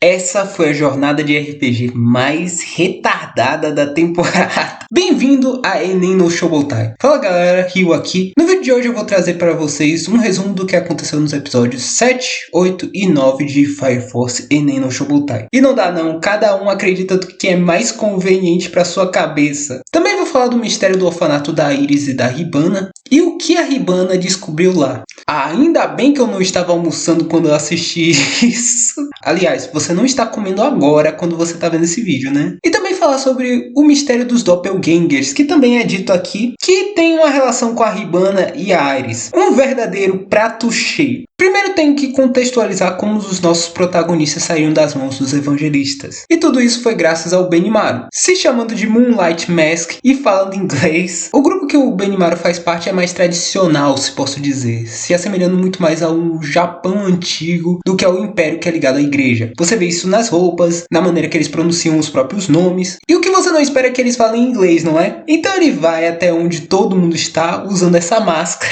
Essa foi a jornada de RPG mais retardada da temporada. Bem-vindo a Enem no Showbotai. Fala galera, Ryu aqui. No vídeo de hoje eu vou trazer para vocês um resumo do que aconteceu nos episódios 7, 8 e 9 de Fire Force Enem no Showbotai. E não dá não, cada um acredita do que é mais conveniente para sua cabeça. Também vou falar do mistério do orfanato da Iris e da Hibana e o que a Hibana descobriu lá. Ainda bem que eu não estava almoçando quando eu assisti isso. Aliás, você não está comendo agora quando você está vendo esse vídeo, né? E também falar sobre o mistério dos doppelgangers, que também é dito aqui, que tem uma relação com a Hibana e a Iris. Um verdadeiro prato cheio. Primeiro tenho que contextualizar como os nossos protagonistas saíram das mãos dos evangelistas. E tudo isso foi graças ao Benimaru. Se chamando de Moonlight Mask e falando inglês, o grupo que o Benimaru faz parte é mais tradicional, se posso dizer, se assemelhando muito mais ao Japão antigo do que ao Império que é ligado à igreja. Você vê isso nas roupas, na maneira que eles pronunciam os próprios nomes. E o que você não espera é que eles falem inglês, não é? Então ele vai até onde todo mundo está usando essa máscara,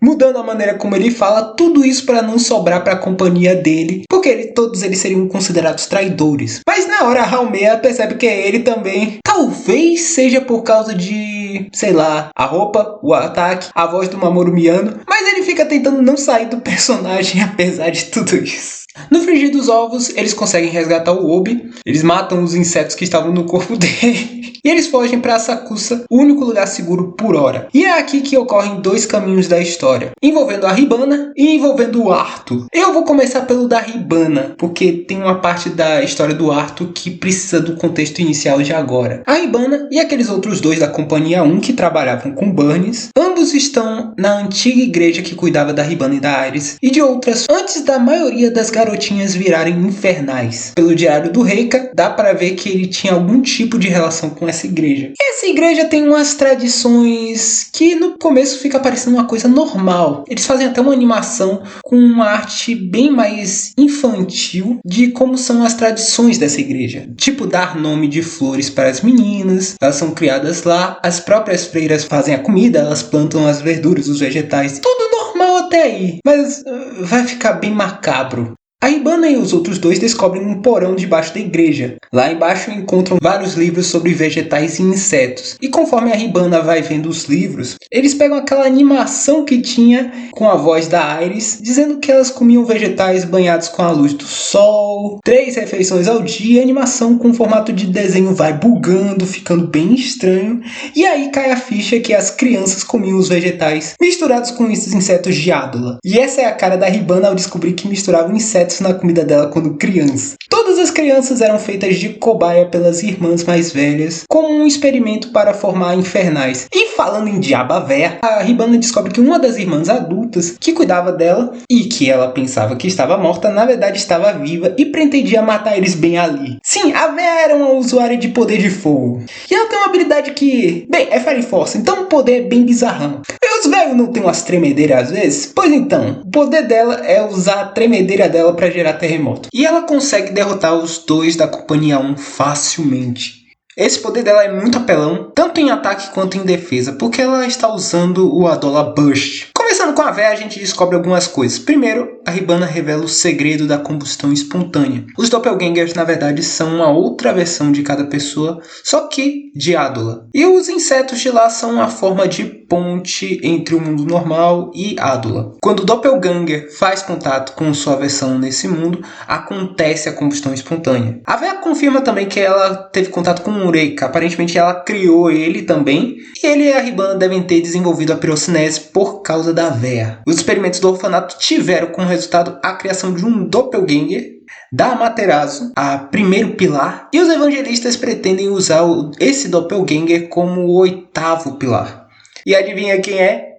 mudando a maneira como ele fala, tudo isso para não sobrar para a companhia dele, porque todos eles seriam considerados traidores. Mas na hora a Haumea percebe que é ele também. Talvez seja por causa de, sei lá, a roupa, o ataque, a voz do Mamoru Miyano, mas ele fica tentando não sair do personagem apesar de tudo isso. No frigir dos ovos, eles conseguem resgatar o Obi, eles matam os insetos que estavam no corpo dele e eles fogem para Asakusa, o único lugar seguro por hora. E é aqui que ocorrem dois caminhos da história, envolvendo a Hibana e envolvendo o Arthur. Eu vou começar pelo da Hibana, porque tem uma parte da história do Arthur que precisa do contexto inicial de agora. A Hibana e aqueles outros dois da Companhia 1 que trabalhavam com Burns, ambos estão na antiga igreja que cuidava da Hibana e da Iris e de outras antes da maioria das garotinhas virarem infernais. Pelo diário do Reika, dá para ver que ele tinha algum tipo de relação com essa igreja. E essa igreja tem umas tradições que no começo fica parecendo uma coisa normal. Eles fazem até uma animação com uma arte bem mais infantil de como são as tradições dessa igreja. Tipo dar nome de flores para as meninas, elas são criadas lá, as próprias freiras fazem a comida, elas plantam as verduras, os vegetais, tudo normal até aí. Mas vai ficar bem macabro. A Hibana e os outros dois descobrem um porão debaixo da igreja. Lá embaixo encontram vários livros sobre vegetais e insetos. E conforme a Hibana vai vendo os livros, eles pegam aquela animação que tinha com a voz da Iris, dizendo que elas comiam vegetais banhados com a luz do sol, 3 refeições ao dia, a animação com formato de desenho vai bugando, ficando bem estranho. E aí cai a ficha que as crianças comiam os vegetais misturados com esses insetos de Adola. E essa é a cara da Hibana ao descobrir que misturavam insetos na comida dela quando criança. Todas as crianças eram feitas de cobaia pelas irmãs mais velhas, como um experimento para formar infernais. E falando em diaba véia, a Hibana descobre que uma das irmãs adultas que cuidava dela e que ela pensava que estava morta, na verdade estava viva e pretendia matar eles bem ali. Sim, a véia era uma usuária de poder de fogo. E ela tem uma habilidade que, bem, é Fire Force, então o poder é bem bizarrão. E os velhos não tem umas tremedeiras às vezes? Pois então, o poder dela é usar a tremedeira dela para gerar terremoto. E ela consegue derrotar os dois da Companhia 1 facilmente. Esse poder dela é muito apelão, tanto em ataque quanto em defesa, porque ela está usando o Adola Burst. Começando com a véia, a gente descobre algumas coisas. Primeiro, a Hibana revela o segredo da combustão espontânea. Os doppelgangers, na verdade, são uma outra versão de cada pessoa, só que de Adola. E os insetos de lá são uma forma de ponte entre o mundo normal e Adola. Quando o doppelganger faz contato com sua versão nesse mundo, acontece a combustão espontânea. A véia confirma também que ela teve contato com o Reika. Aparentemente ela criou ele também, e ele e a Hibana devem ter desenvolvido a pirocinese por causa da véia. Os experimentos do orfanato tiveram como resultado a criação de um doppelganger da Amaterasu, a primeiro pilar, e os evangelistas pretendem usar esse doppelganger como o 8º pilar. E adivinha quem é?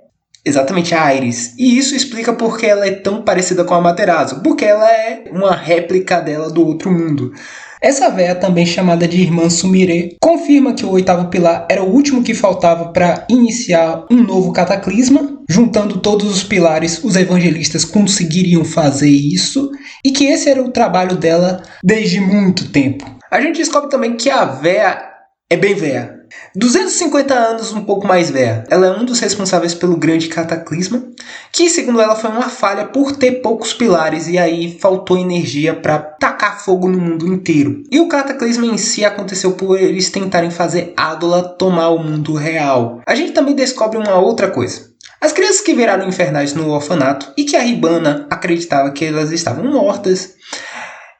Exatamente a Iris. E isso explica porque ela é tão parecida com a Amaterasu, porque ela é uma réplica dela do outro mundo. Essa véia, também chamada de Irmã Sumire, confirma que o 8º pilar era o último que faltava para iniciar um novo cataclisma. Juntando todos os pilares, os evangelistas conseguiriam fazer isso, e que esse era o trabalho dela desde muito tempo. A gente descobre também que a véia é bem véia. 250 anos um pouco mais velha. Ela é um dos responsáveis pelo grande cataclisma, que segundo ela foi uma falha por ter poucos pilares e aí faltou energia para tacar fogo no mundo inteiro. E o cataclisma em si aconteceu por eles tentarem fazer Adola tomar o mundo real. A gente também descobre uma outra coisa. As crianças que viraram infernais no orfanato e que a Hibana acreditava que elas estavam mortas,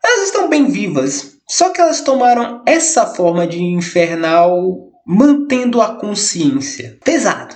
elas estão bem vivas. Só que elas tomaram essa forma de infernal mantendo a consciência. Pesado.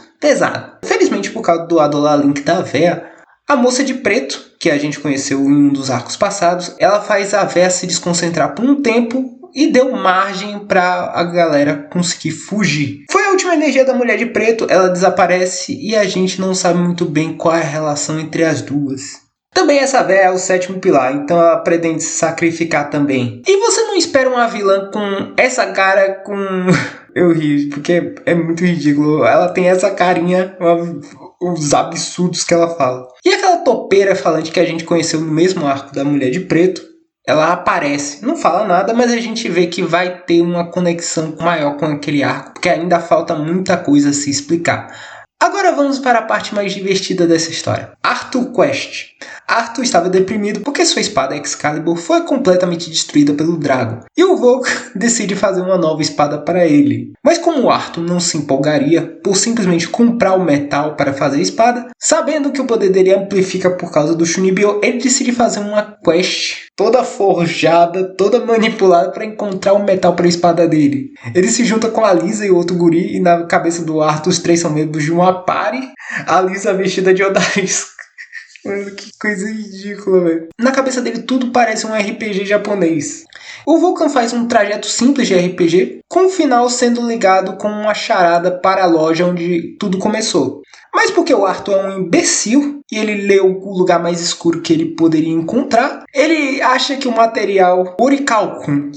Felizmente, por causa do Adola Link da véia, a moça de preto, que a gente conheceu em um dos arcos passados, ela faz a véia se desconcentrar por um tempo e deu margem para a galera conseguir fugir. Foi a última energia da mulher de preto, ela desaparece e a gente não sabe muito bem qual é a relação entre as duas. Também essa véia é o 7º pilar, então ela pretende se sacrificar também. E você não espera uma vilã com essa cara com... Eu ri, porque é muito ridículo. Ela tem essa carinha, os absurdos que ela fala. E aquela topeira falante que a gente conheceu no mesmo arco da mulher de preto, ela aparece, não fala nada, mas a gente vê que vai ter uma conexão maior com aquele arco, porque ainda falta muita coisa a se explicar. Agora vamos para a parte mais divertida dessa história. Arthur Quest. Arthur estava deprimido porque sua espada Excalibur foi completamente destruída pelo Drago. E o Vulcan decide fazer uma nova espada para ele. Mas como Arthur não se empolgaria por simplesmente comprar o metal para fazer a espada, sabendo que o poder dele amplifica por causa do Shunibyo, ele decide fazer uma quest toda forjada, toda manipulada para encontrar o metal para a espada dele. Ele se junta com a Lisa e outro guri e na cabeça do Arthur os três são membros de uma party. A Lisa vestida de Odalisca. Mano, que coisa ridícula, velho. Na cabeça dele tudo parece um RPG japonês. O Vulcan faz um trajeto simples de RPG, com o final sendo ligado com uma charada para a loja onde tudo começou. Mas porque o Arthur é um imbecil e ele leu o lugar mais escuro que ele poderia encontrar, ele acha que o material Orichalcum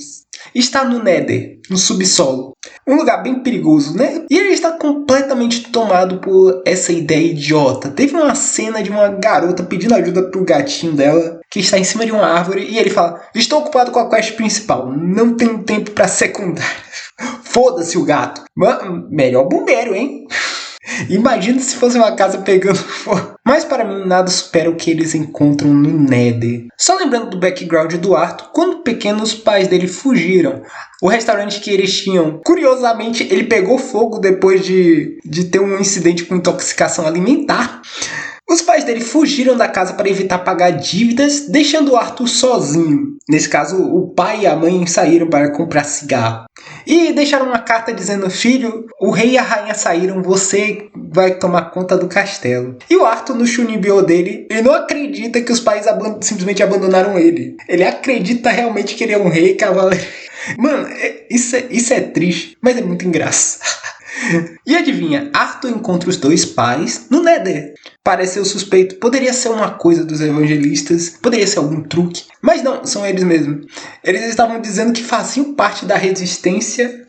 está no Nether, no subsolo. Um lugar bem perigoso, né? E ele está completamente tomado por essa ideia idiota. Teve uma cena de uma garota pedindo ajuda pro gatinho dela, que está em cima de uma árvore, e ele fala: estou ocupado com a quest principal, não tenho tempo para secundária. Foda-se o gato. Melhor bombeiro, hein? Imagina se fosse uma casa pegando fogo. Mas para mim nada supera o que eles encontram no Nether. Só lembrando do background do Arthur, quando pequenos, os pais dele fugiram. O restaurante que eles tinham, curiosamente, ele pegou fogo depois de ter um incidente com intoxicação alimentar. Os pais dele fugiram da casa para evitar pagar dívidas, deixando o Arthur sozinho. Nesse caso, o pai e a mãe saíram para comprar cigarro. E deixaram uma carta dizendo: filho, o rei e a rainha saíram, você vai tomar conta do castelo. E o Arthur, no Shunibyo dele, ele não acredita que os pais simplesmente abandonaram ele. Ele acredita realmente que ele é um rei cavaleiro. Mano, isso é triste, mas é muito engraçado. E adivinha, Arthur encontra os dois pais no Nether. Pareceu suspeito, poderia ser uma coisa dos evangelistas, poderia ser algum truque, mas não, são eles mesmos. Eles estavam dizendo que faziam parte da resistência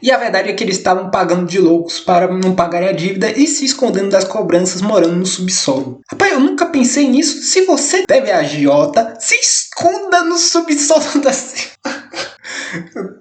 e a verdade é que eles estavam pagando de loucos para não pagarem a dívida e se escondendo das cobranças morando no subsolo. Rapaz, eu nunca pensei nisso. Se você deve a agiota, se esconda no subsolo da cidade.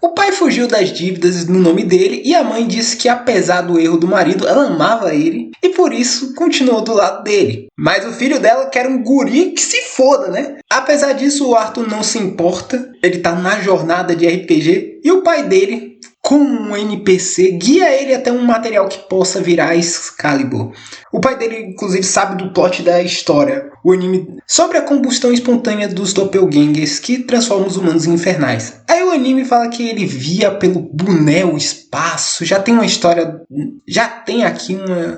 O pai fugiu das dívidas no nome dele e a mãe disse que apesar do erro do marido, ela amava ele e por isso continuou do lado dele. Mas o filho dela quer um guri que se foda, né? Apesar disso, o Arthur não se importa, ele tá na jornada de RPG e o pai dele, com um NPC, guia ele até um material que possa virar Excalibur. O pai dele, inclusive, sabe do plot da história, o anime sobre a combustão espontânea dos doppelgangers que transformam os humanos em infernais. Aí o anime fala que ele via pelo boné o espaço, já tem aqui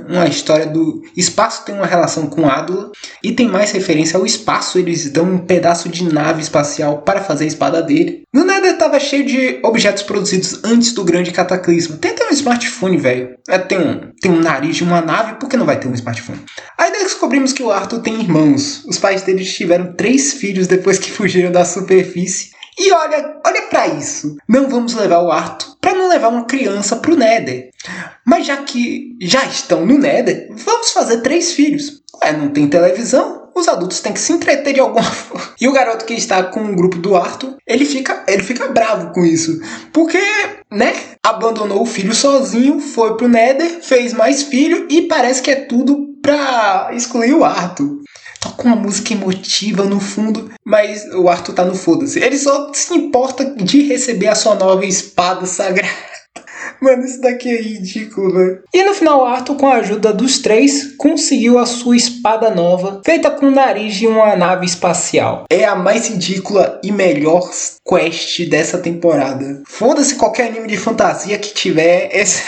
uma história do espaço, tem uma relação com Adola, e tem mais referência ao espaço, eles dão um pedaço de nave espacial para fazer a espada dele. No Nether estava cheio de objetos produzidos antes do grande cataclisma. Tem até um smartphone, velho. Tem um nariz de uma nave, por que não vai ter um smartphone? Aí descobrimos que o Arthur tem irmãos. Os pais deles tiveram 3 filhos depois que fugiram da superfície. E olha pra isso. Não vamos levar o Arthur para não levar uma criança pro Nether. Mas já que já estão no Nether, vamos fazer 3 filhos. Ué, não tem televisão? os adultos têm que se entreter de alguma forma. E o garoto que está com o grupo do Arthur, ele fica bravo com isso. Porque, né, abandonou o filho sozinho, foi pro Nether, fez mais filho e parece que é tudo pra excluir o Arthur. Toca uma música emotiva no fundo, mas o Arthur tá no foda-se. Ele só se importa de receber a sua nova espada sagrada. Mano, isso daqui é ridículo, velho. E no final, Arthur, com a ajuda dos três, conseguiu a sua espada nova, feita com o nariz de uma nave espacial. É a mais ridícula e melhor quest dessa temporada. Foda-se qualquer anime de fantasia que tiver essa...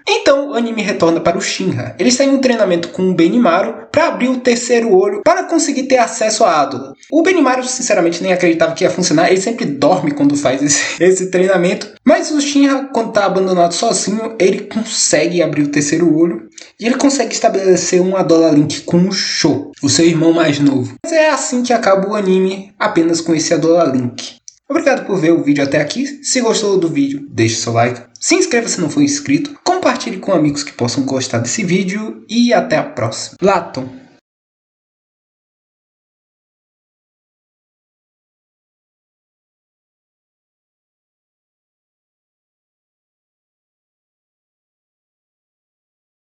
Então, o anime retorna para o Shinra. Ele está em um treinamento com o Benimaru para abrir o terceiro olho para conseguir ter acesso à Adula. O Benimaru, sinceramente, nem acreditava que ia funcionar. Ele sempre dorme quando faz esse treinamento. Mas o Shinra, quando está abandonado sozinho, ele consegue abrir o terceiro olho. E ele consegue estabelecer um Adola Link com o Sho, o seu irmão mais novo. Mas é assim que acaba o anime, apenas com esse Adola Link. Obrigado por ver o vídeo até aqui. Se gostou do vídeo, deixe seu like. Se inscreva se não for inscrito. Compartilhe com amigos que possam gostar desse vídeo. E até a próxima. Laton.